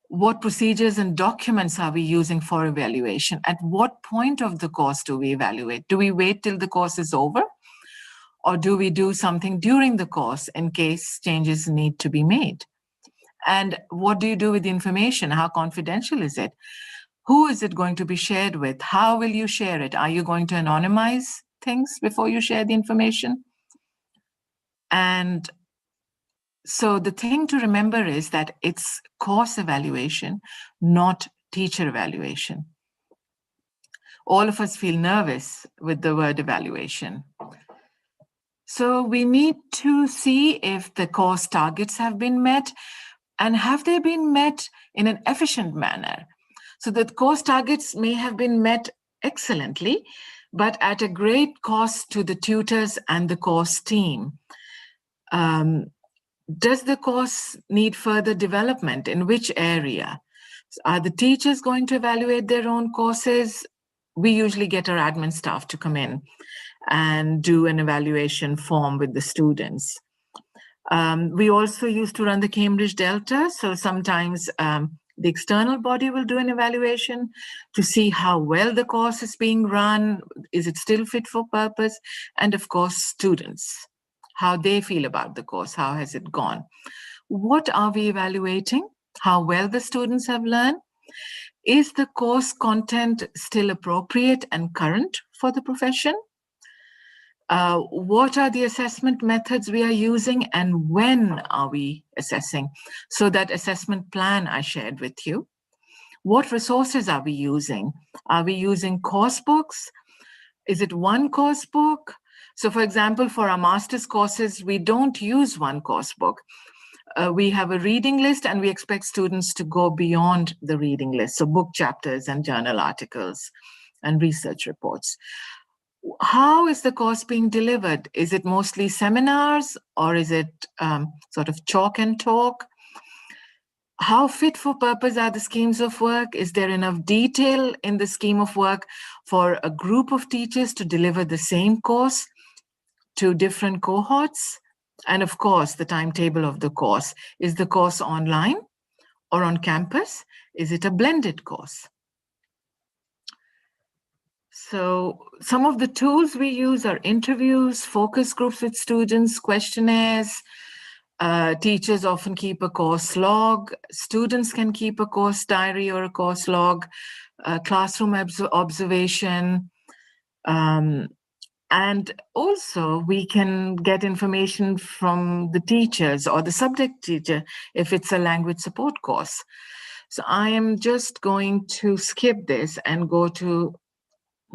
What procedures and documents are we using for evaluation? At what point of the course do we evaluate? Do we wait till the course is over? Or do we do something during the course in case changes need to be made? And what do you do with the information? How confidential is it? Who is it going to be shared with? How will you share it? Are you going to anonymize things before you share the information? And so the thing to remember is that it's course evaluation, not teacher evaluation. All of us feel nervous with the word evaluation. So we need to see if the course targets have been met, and have they been met in an efficient manner. So the course targets may have been met excellently, but at a great cost to the tutors and the course team. Does the course need further development? In which area? Are the teachers going to evaluate their own courses? We usually get our admin staff to come in and do an evaluation form with the students. We also used to run the Cambridge Delta, so sometimes the external body will do an evaluation to see how well the course is being run, is it still fit for purpose, and of course students, how they feel about the course, how has it gone. What are we evaluating? How well the students have learned? Is the course content still appropriate and current for the profession? What are the assessment methods we are using, and when are we assessing? So that assessment plan I shared with you. What resources are we using? Are we using course books? Is it one course book? So for example, for our master's courses, we don't use one course book. We have a reading list, and we expect students to go beyond the reading list. So book chapters and journal articles and research reports. How is the course being delivered? Is it mostly seminars, or is it sort of chalk and talk? How fit for purpose are the schemes of work? Is there enough detail in the scheme of work for a group of teachers to deliver the same course to different cohorts? And of course, the timetable of the course. Is the course online or on campus? Is it a blended course? So some of the tools we use are interviews, focus groups with students, questionnaires. Teachers often keep a course log. Students can keep a course diary or a course log, classroom observation. And also we can get information from the teachers or the subject teacher if it's a language support course. So I am just going to skip this and go to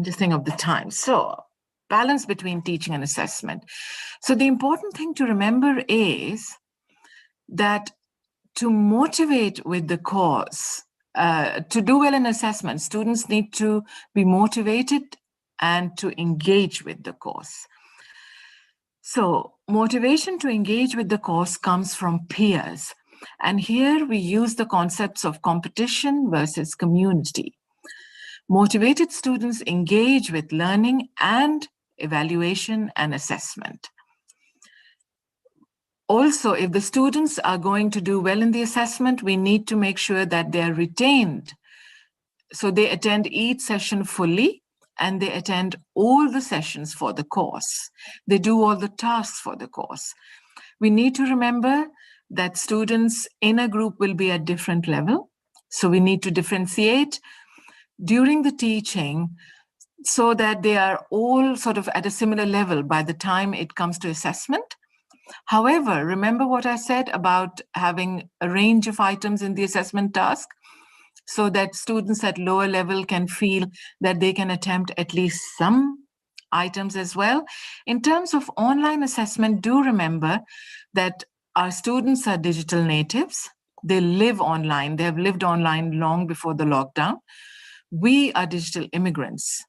just think of the time. So balance between teaching and assessment. So the important thing to remember is that to motivate with the course, to do well in assessment, students need to be motivated and to engage with the course. So motivation to engage with the course comes from peers. And here we use the concepts of competition versus community. Motivated students engage with learning and evaluation and assessment. Also, if the students are going to do well in the assessment, we need to make sure that they're retained. So they attend each session fully, and they attend all the sessions for the course. They do all the tasks for the course. We need to remember that students in a group will be at different level. So we need to differentiate during the teaching so that they are all sort of at a similar level by the time it comes to assessment. However, remember what I said about having a range of items in the assessment task so that students at lower level can feel that they can attempt at least some items as well. In terms of online assessment, do remember that our students are digital natives. They live online. They have lived online long before the lockdown. We are digital immigrants.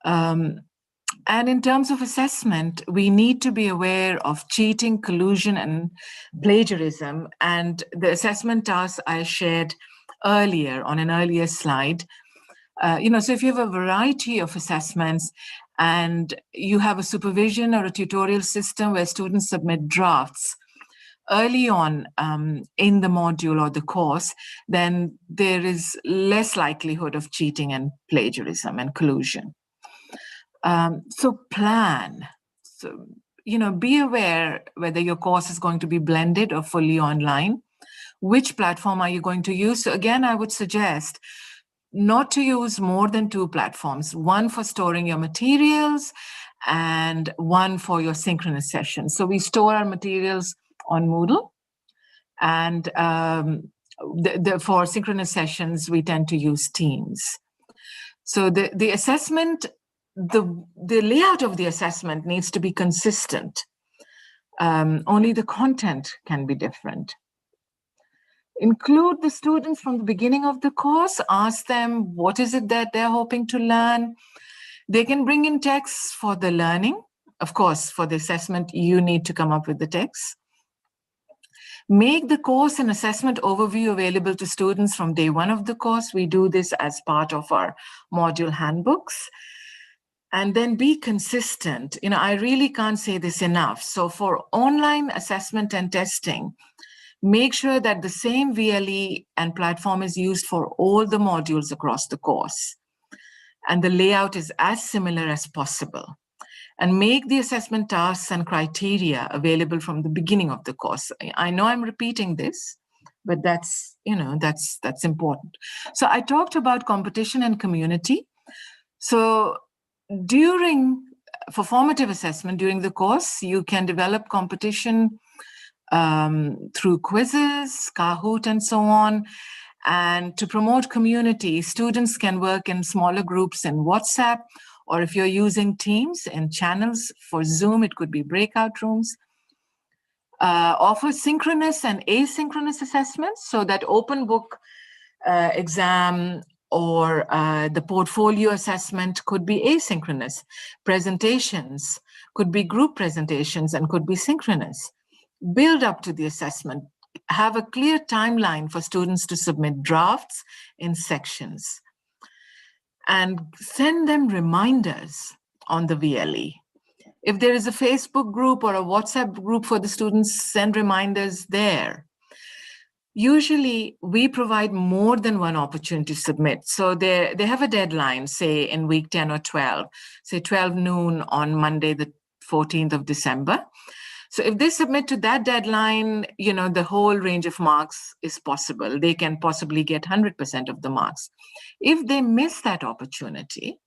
And in terms of assessment, we need to be aware of cheating, collusion, and plagiarism. And the assessment tasks I shared earlier on an earlier slide, so if you have a variety of assessments and you have a supervision or a tutorial system where students submit drafts early on in the module or the course, then there is less likelihood of cheating and plagiarism and collusion. So plan. So, be aware whether your course is going to be blended or fully online. Which platform are you going to use? So again, I would suggest not to use more than 2 platforms, one for storing your materials and one for your synchronous sessions. So we store our materials on Moodle, and for synchronous sessions, we tend to use Teams. So the assessment the layout of the assessment needs to be consistent. Only the content can be different. Include the students from the beginning of the course, ask them what is it that they're hoping to learn. They can bring in texts for the learning. Of course, for the assessment, you need to come up with the text. Make the course and assessment overview available to students from day one of the course. We do this as part of our module handbooks. And then be consistent. You know, I really can't say this enough. So for online assessment and testing, make sure that the same VLE and platform is used for all the modules across the course. And the layout is as similar as possible. And make the assessment tasks and criteria available from the beginning of the course. I know I'm repeating this, but that's, you know, that's important. So I talked about competition and community. So for formative assessment during the course, you can develop competition through quizzes, Kahoot, and so on. And to promote community, students can work in smaller groups in WhatsApp, or if you're using Teams and channels for Zoom, it could be breakout rooms. Offer synchronous and asynchronous assessments, so that open book exam or the portfolio assessment could be asynchronous. Presentations could be group presentations and could be synchronous. Build up to the assessment. Have a clear timeline for students to submit drafts in sections. And send them reminders on the VLE. If there is a Facebook group or a WhatsApp group for the students, send reminders there. Usually, we provide more than one opportunity to submit. So they have a deadline, say in week 10 or 12, say 12 noon on Monday, the 14th of December. So if they submit to that deadline, you know, the whole range of marks is possible. They can possibly get 100% of the marks. If they miss that opportunity,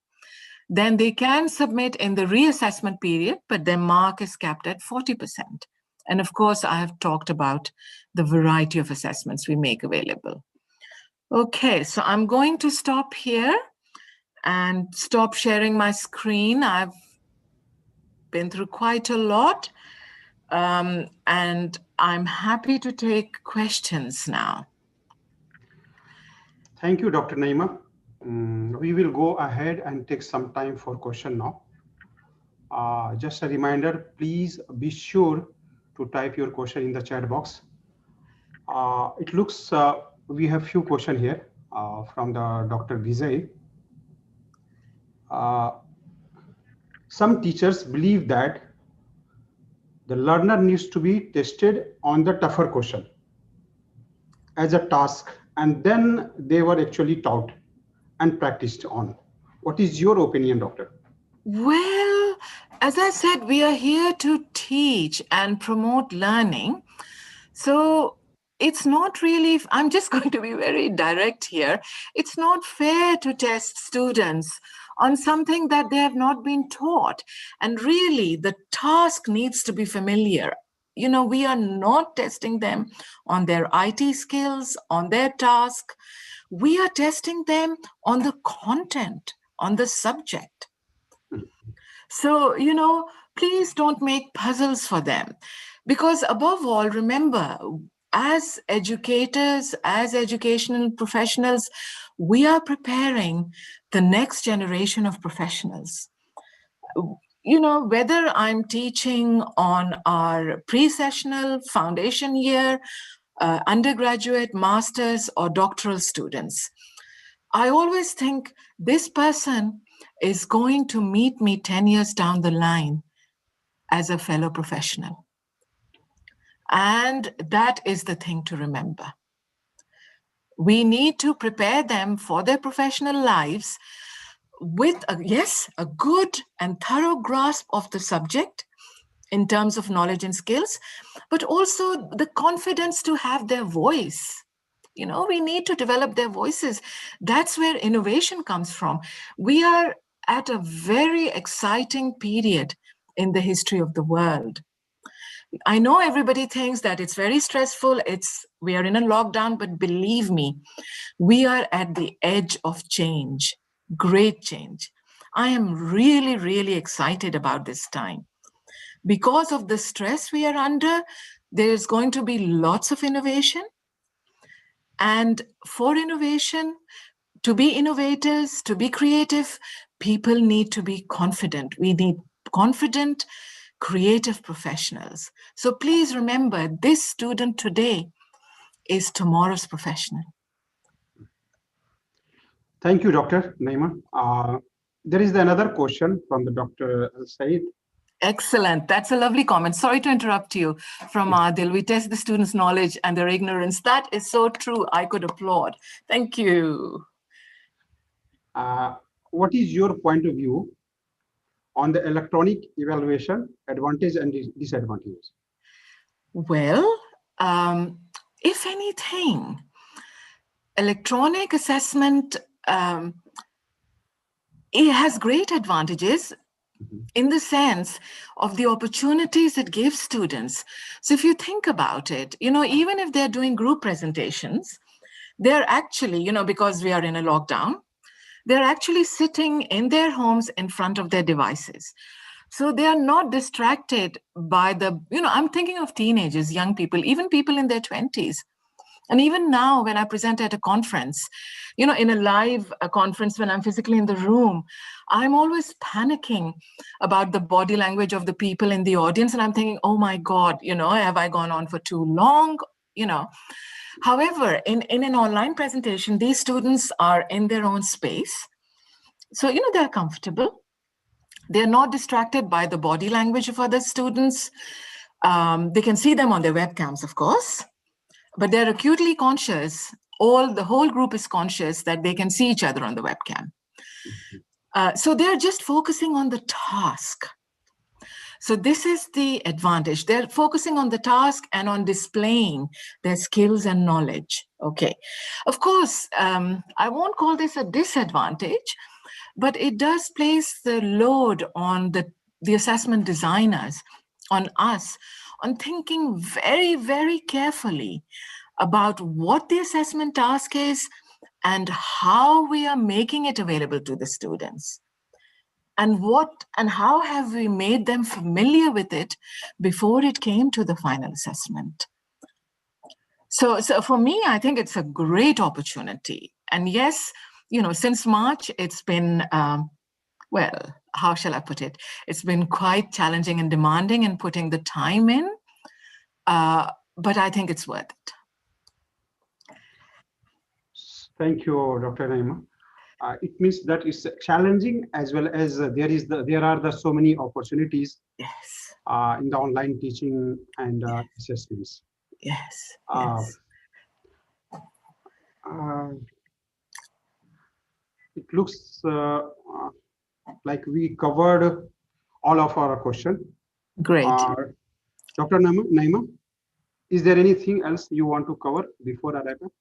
then they can submit in the reassessment period, but their mark is capped at 40%. And of course, I have talked about the variety of assessments we make available. Okay, so I'm going to stop here and stop sharing my screen. I've been through quite a lot. And I'm happy to take questions now. Thank you, Dr. Naima. We will go ahead and take some time for question now. Just a reminder, please be sure to type your question in the chat box. It looks we have few questions here from the Dr. Vijay. Some teachers believe that the learner needs to be tested on the tougher question as a task, and then they were actually taught and practiced on. What is your opinion, doctor? Well, as I said, we are here to teach and promote learning. So it's not really, I'm just going to be very direct here. It's not fair to test students on something that they have not been taught. And really, the task needs to be familiar. You know, we are not testing them on their IT skills, on their task. We are testing them on the content, on the subject. So, you know, please don't make puzzles for them. Because above all, remember, as educators, as educational professionals, we are preparing the next generation of professionals. You know, whether I'm teaching on our pre-sessional foundation year, undergraduate, master's, or doctoral students, I always think this person is going to meet me 10 years down the line as a fellow professional. And that is the thing to remember. We need to prepare them for their professional lives with, a good and thorough grasp of the subject in terms of knowledge and skills, but also the confidence to have their voice. You know, we need to develop their voices. That's where innovation comes from. We are at a very exciting period in the history of the world. I know everybody thinks that it's very stressful. We are in a lockdown, but believe me, we are at the edge of change, great change. I am really, really excited about this time. Because of the stress we are under, there's going to be lots of innovation. And for innovation, to be innovators, to be creative, people need to be confident. We need confident, creative professionals. So please remember, this student today is tomorrow's professional. Thank you, Dr. Naima. There is another question from the Dr. Said. Excellent. That's a lovely comment. Sorry to interrupt you. From Adil, we test the students' knowledge and their ignorance. That is so true. I could applaud. Thank you. What is your point of view on the electronic evaluation advantage and disadvantages? Well, if anything, electronic assessment, it has great advantages in the sense of the opportunities it gives students. So if you think about it, even if they're doing group presentations, they're actually, because we are in a lockdown, they're actually sitting in their homes in front of their devices. So they are not distracted by the, I'm thinking of teenagers, young people, even people in their 20s. And even now, when I present at a conference, in a live conference, when I'm physically in the room, I'm always panicking about the body language of the people in the audience. And I'm thinking, oh my God, have I gone on for too long? However, in an online presentation, these students are in their own space. So, they're comfortable. They're not distracted by the body language of other students. They can see them on their webcams, of course. But they're acutely conscious, the whole group is conscious that they can see each other on the webcam. So they're just focusing on the task. So this is the advantage. They're focusing on the task and on displaying their skills and knowledge. Okay. Of course, I won't call this a disadvantage, but it does place the load on the assessment designers, on us, on thinking very, very carefully about what the assessment task is and how we are making it available to the students. And how have we made them familiar with it before it came to the final assessment? So for me, I think it's a great opportunity. And yes, since March, it's been, well, how shall I put it? It's been quite challenging and demanding in putting the time in, but I think it's worth it. Thank you, Dr. Naima. It means that it's challenging as well as there are so many opportunities. Yes. In the online teaching and assessments. Yes. It looks like we covered all of our questions. Great. Dr. Naima, is there anything else you want to cover before I wrap up?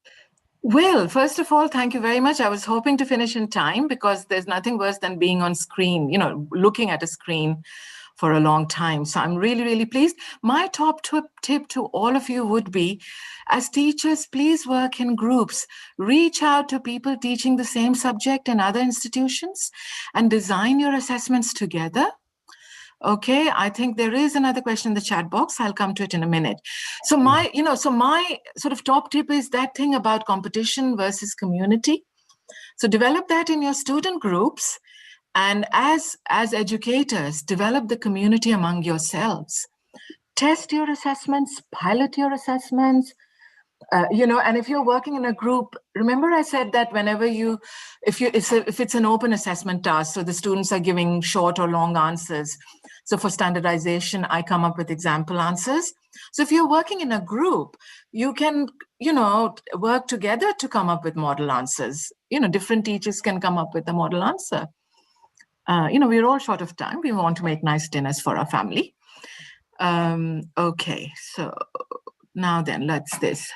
Well, first of all, thank you very much. I was hoping to finish in time because there's nothing worse than being on screen, looking at a screen for a long time. So I'm really, really pleased. My top tip to all of you would be, as teachers, please work in groups. Reach out to people teaching the same subject in other institutions and design your assessments together. Okay, I think there is another question in the chat box. I'll come to it in a minute. So my sort of top tip is that thing about competition versus community. So develop that in your student groups. And as educators, develop the community among yourselves. Test your assessments, pilot your assessments, and if you're working in a group, remember I said that whenever if it's an open assessment task, so the students are giving short or long answers. So for standardization, I come up with example answers. So if you're working in a group, you can, work together to come up with model answers. Different teachers can come up with a model answer. We're all short of time. We want to make nice dinners for our family. Okay, so now then, let's this.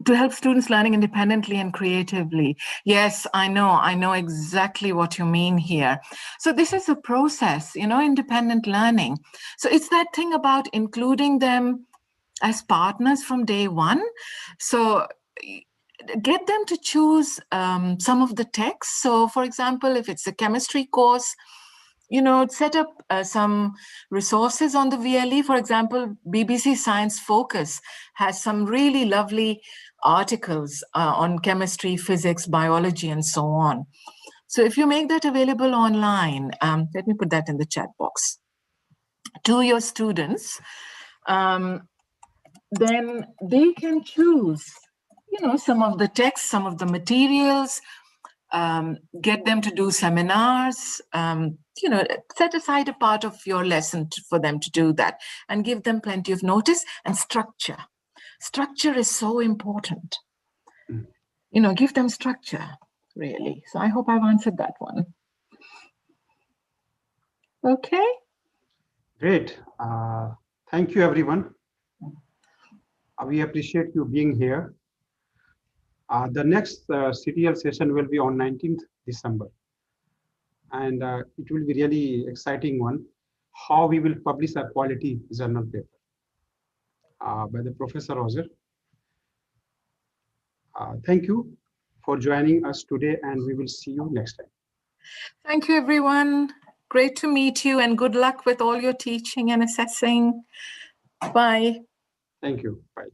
To help students learning independently and creatively. Yes, I know exactly what you mean here. So this is a process, independent learning. So it's that thing about including them as partners from day one. So get them to choose some of the texts. So for example, if it's a chemistry course, set up some resources on the VLE. For example, BBC Science Focus has some really lovely articles on chemistry, physics, biology, and so on. So if you make that available online, let me put that in the chat box, to your students, then they can choose, some of the texts, some of the materials, get them to do seminars, set aside a part of your lesson for them to do that, and give them plenty of notice and structure. Structure is so important. Give them structure, really. So I hope I've answered that one. Okay. Great. Thank you, everyone. We appreciate you being here. The next CTL session will be on 19th December. And it will be really exciting one, how we will publish a quality journal paper by the Professor Roger. Thank you for joining us today, and we will see you next time. Thank you, everyone. Great to meet you, and good luck with all your teaching and assessing. Bye. Thank you. Bye.